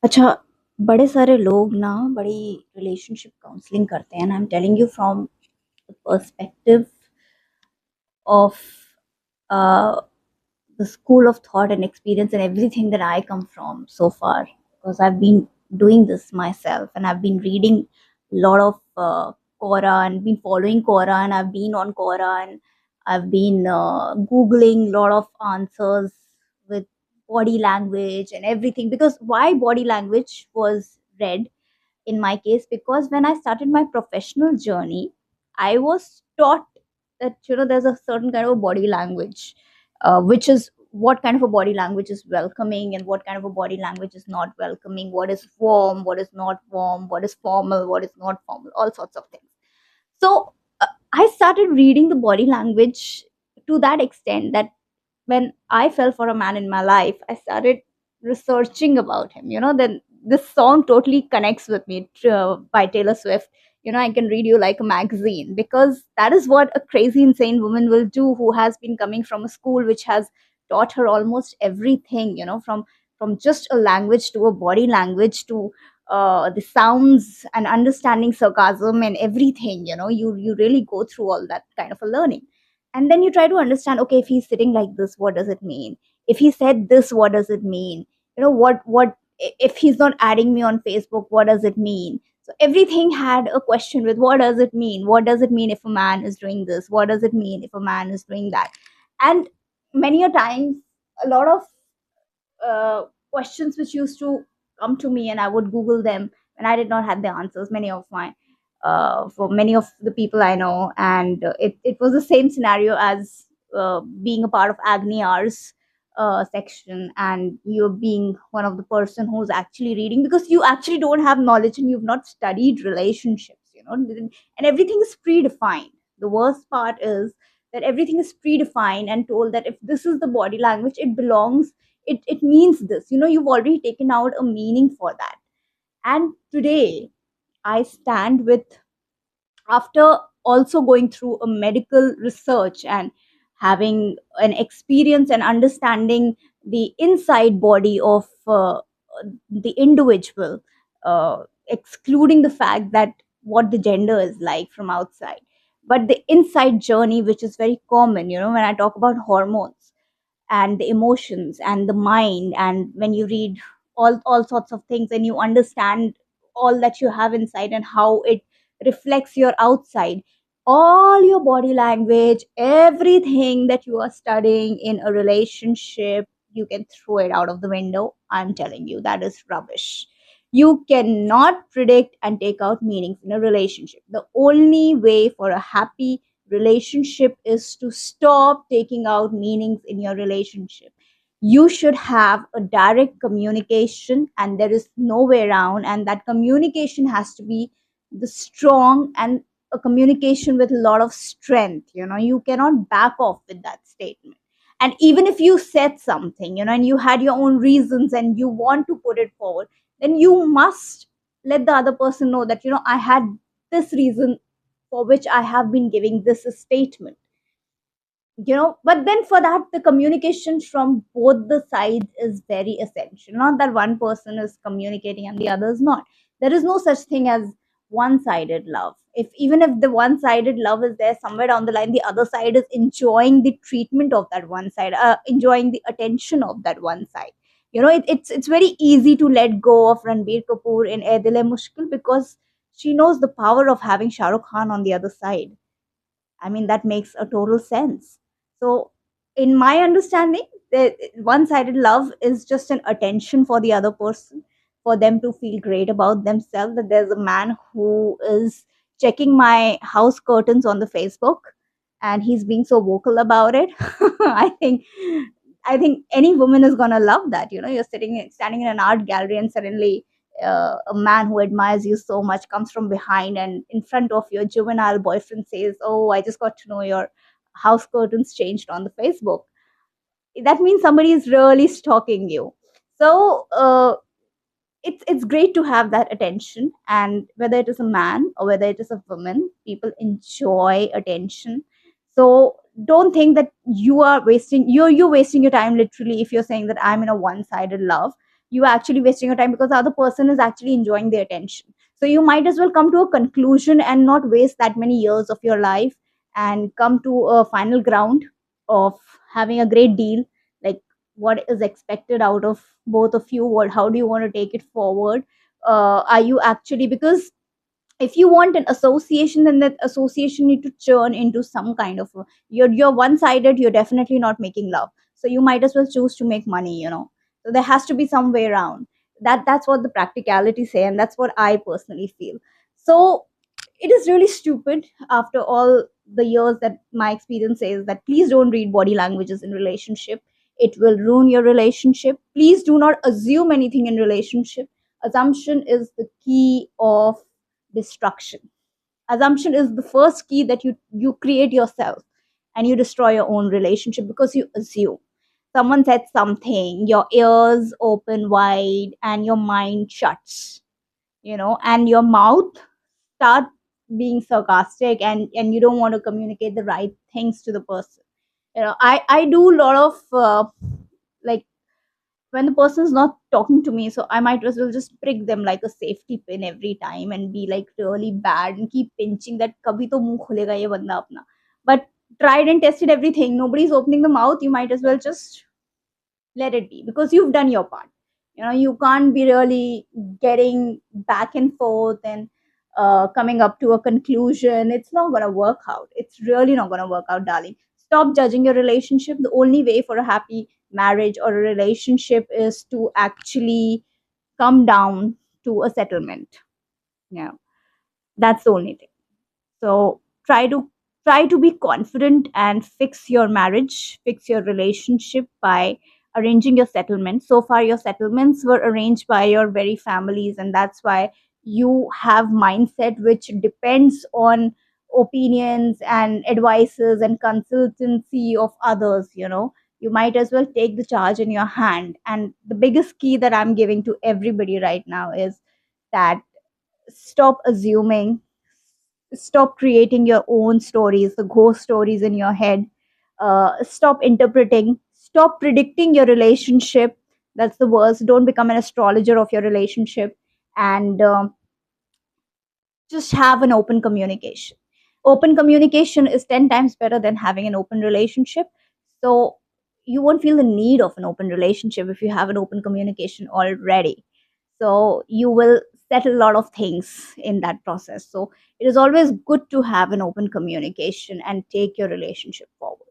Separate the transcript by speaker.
Speaker 1: अच्छा, बड़े सारे लोग ना बड़ी रिलेशनशिप काउंसलिंग करते हैं, and I am telling you from the perspective of the school of thought and experience and everything that I come from so far, because I've been doing this myself and I've been reading a lot of Quora and been following Quora, and I've been on Quora, and I've been Googling a lot of answers with body language and everything. Because why body language was read in my case, because when I started my professional journey, I was taught that there's a certain kind of a body language, which is what kind of a body language is welcoming and what kind of a body language is not welcoming, what is warm, what is not warm, what is formal, what is not formal, all sorts of things. So I started reading the body language to that extent that when I fell for a man in my life, I started researching about him. Then this song totally connects with me, by Taylor Swift. I can read you like a magazine, because that is what a crazy, insane woman will do, who has been coming from a school which has taught her almost everything, from just a language to a body language to the sounds and understanding sarcasm and everything. You really go through all that kind of a learning, and then you try to understand, okay, if he's sitting like this, what does it mean? If he said this, what does it mean? What if he's not adding me on Facebook, what does it mean? So everything had a question with, what does it mean? What does it mean if a man is doing this? What does it mean if a man is doing that? And many a times, a lot of questions which used to come to me, and I would Google them, and I did not have the answers. Many of my For many of the people I know, and it was the same scenario as being a part of Agni R's section, and you being one of the person who's actually reading, because you actually don't have knowledge and you've not studied relationships, and everything is predefined. The worst part is that everything is predefined and told that if this is the body language, it belongs, it means this. You've already taken out a meaning for that. And today I stand with, after also going through a medical research and having an experience and understanding the inside body of the individual, excluding the fact that what the gender is like from outside, but the inside journey, which is very common, when I talk about hormones and the emotions and the mind, and when you read all sorts of things and you understand all that you have inside and how it reflects your outside, all your body language, everything that you are studying in a relationship, you can throw it out of the window. I'm telling you, that is rubbish. You cannot predict and take out meanings in a relationship. The only way for a happy relationship is to stop taking out meanings in your relationship. You should have a direct communication, and there is no way around, and that communication has to be the strong and a communication with a lot of strength. You cannot back off with that statement. And even if you said something, and you had your own reasons and you want to put it forward, then you must let the other person know that, I had this reason for which I have been giving this statement. But then for that, the communication from both the sides is very essential. Not that one person is communicating and the other is not. There is no such thing as one-sided love. If even if the one-sided love is there, somewhere down the line, the other side is enjoying the treatment of that one side, enjoying the attention of that one side. It's very easy to let go of Ranbir Kapoor in Ae Dil Hai Mushkil, because she knows the power of having Shah Rukh Khan on the other side. I mean, that makes a total sense. So, in my understanding, the one sided love is just an attention for the other person, for them to feel great about themselves. That there's a man who is checking my house curtains on the Facebook, and he's being so vocal about it. I think. I think any woman is gonna love that. You're standing in an art gallery, and suddenly a man who admires you so much comes from behind and in front of your juvenile boyfriend says, "Oh, I just got to know your house curtains changed on the Facebook." That means somebody is really stalking you. So it's great to have that attention, and whether it is a man or whether it is a woman, people enjoy attention. So don't think that you're wasting your time literally if you're saying that I'm in a one-sided love, you are actually wasting your time, because the other person is actually enjoying the attention. So you might as well come to a conclusion and not waste that many years of your life, and come to a final ground of having a great deal, like what is expected out of both of you, what, how do you want to take it forward. Are you actually, because if you want an association, then that association need to churn into some kind of you're one sided, you're definitely not making love. So you might as well choose to make money. So there has to be some way around that's what the practicality say, and that's what I personally feel. So it is really stupid, after all the years, that my experience says that please don't read body languages in relationship. It will ruin your relationship. Please do not assume anything in relationship. Assumption is the key of destruction. Assumption is the first key that you create yourself, and you destroy your own relationship because you assume. Someone said something, your ears open wide and your mind shuts, and your mouth start being sarcastic, and you don't want to communicate the right things to the person. I do a lot of like, when the person's not talking to me, so I might as well just prick them like a safety pin every time and be like really bad and keep pinching that kabhi to muh khulega ye banda apna. But tried and tested everything, nobody's opening the mouth, you might as well just let it be, because you've done your part. You can't be really getting back and forth and coming up to a conclusion. It's not going to work out. It's really not going to work out, darling. Stop judging your relationship. The only way for a happy marriage or a relationship is to actually come down to a settlement. Yeah, that's the only thing. So try to be confident and fix your marriage, fix your relationship by arranging your settlement. So far your settlements were arranged by your very families, and that's why you have mindset which depends on opinions and advices and consultancy of others. You might as well take the charge in your hand. And the biggest key that I'm giving to everybody right now is that stop assuming, stop creating your own stories, the ghost stories in your head. Stop interpreting, stop predicting your relationship. That's the worst. Don't become an astrologer of your relationship. And just have an open communication. Open communication is 10 times better than having an open relationship. So you won't feel the need of an open relationship if you have an open communication already. So you will settle a lot of things in that process. So it is always good to have an open communication and take your relationship forward.